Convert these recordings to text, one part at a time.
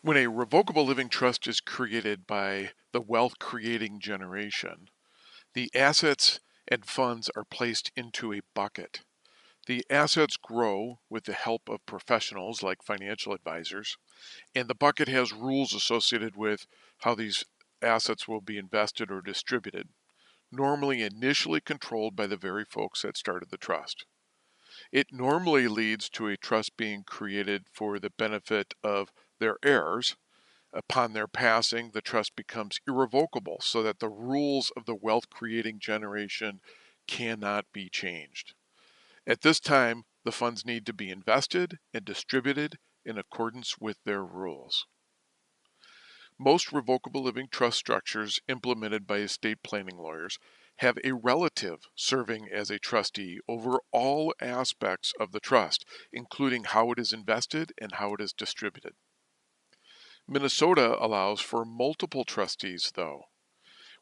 When a revocable living trust is created by the wealth creating generation, the assets and funds are placed into a bucket. The assets grow with the help of professionals like financial advisors, and the bucket has rules associated with how these assets will be invested or distributed, normally initially controlled by the very folks that started the trust. It normally leads to a trust being created for the benefit of their heirs. Upon their passing, the trust becomes irrevocable so that the rules of the wealth creating generation cannot be changed. At this time, the funds need to be invested and distributed in accordance with their rules. Most revocable living trust structures implemented by estate planning lawyers have a relative serving as a trustee over all aspects of the trust, including how it is invested and how it is distributed. Minnesota allows for multiple trustees, though.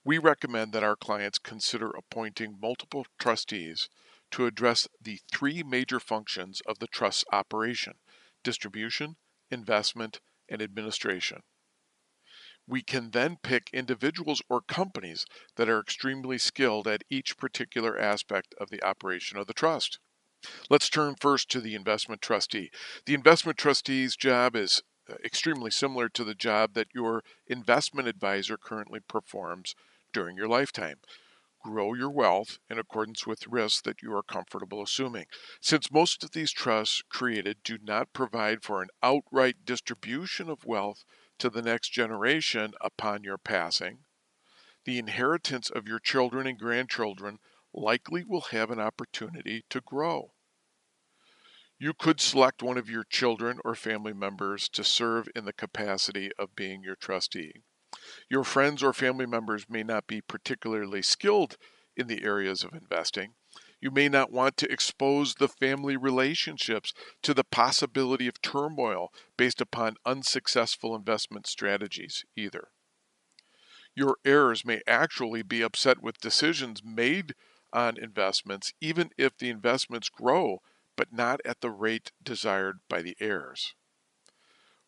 We recommend that our clients consider appointing multiple trustees to address the three major functions of the trust's operation: distribution, investment, and administration. We can then pick individuals or companies that are extremely skilled at each particular aspect of the operation of the trust. Let's turn first to the investment trustee. The investment trustee's job is extremely similar to the job that your investment advisor currently performs during your lifetime. Grow your wealth in accordance with risks that you are comfortable assuming. Since most of these trusts created do not provide for an outright distribution of wealth to the next generation upon your passing, the inheritance of your children and grandchildren likely will have an opportunity to grow. You could select one of your children or family members to serve in the capacity of being your trustee. Your friends or family members may not be particularly skilled in the areas of investing. You may not want to expose the family relationships to the possibility of turmoil based upon unsuccessful investment strategies either. Your heirs may actually be upset with decisions made on investments, even if the investments grow, but not at the rate desired by the heirs.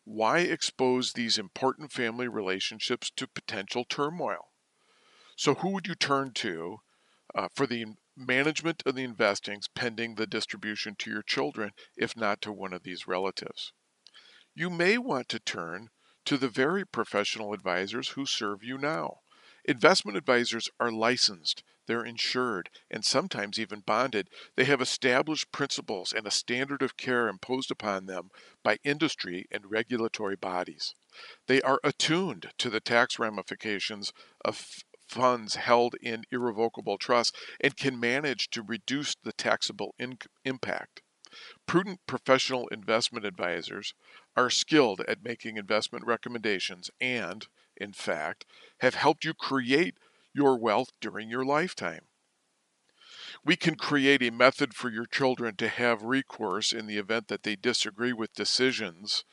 Why expose these important family relationships to potential turmoil? So, who would you turn to for the management of the investings pending the distribution to your children, if not to one of these relatives? You may want to turn to the very professional advisors who serve you now. Investment advisors are licensed, they're insured, and sometimes even bonded. They have established principles and a standard of care imposed upon them by industry and regulatory bodies. They are attuned to the tax ramifications of funds held in irrevocable trusts and can manage to reduce the taxable impact. Prudent professional investment advisors are skilled at making investment recommendations and, in fact, have helped you create your wealth during your lifetime. We can create a method for your children to have recourse in the event that they disagree with decisions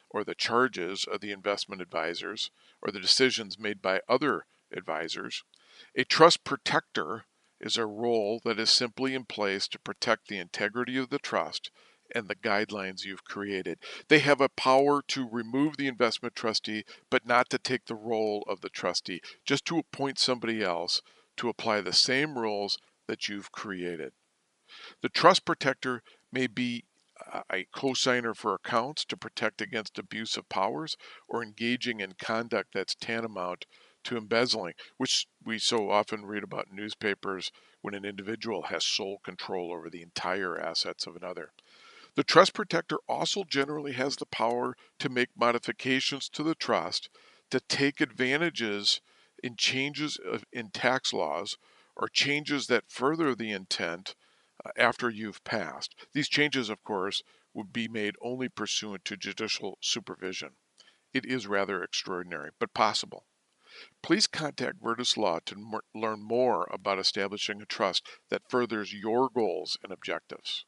or the charges of the investment advisors or the decisions made by other advisors. A trust protector is a role that is simply in place to protect the integrity of the trust and the guidelines you've created. They have a power to remove the investment trustee, but not to take the role of the trustee, just to appoint somebody else to apply the same rules that you've created. The trust protector may be a co-signer for accounts to protect against abuse of powers or engaging in conduct that's tantamount to embezzling, which we so often read about in newspapers when an individual has sole control over the entire assets of another. The trust protector also generally has the power to make modifications to the trust to take advantages in changes in tax laws or changes that further the intent after you've passed. These changes, of course, would be made only pursuant to judicial supervision. It is rather extraordinary, but possible. Please contact Virtus Law to learn more about establishing a trust that furthers your goals and objectives.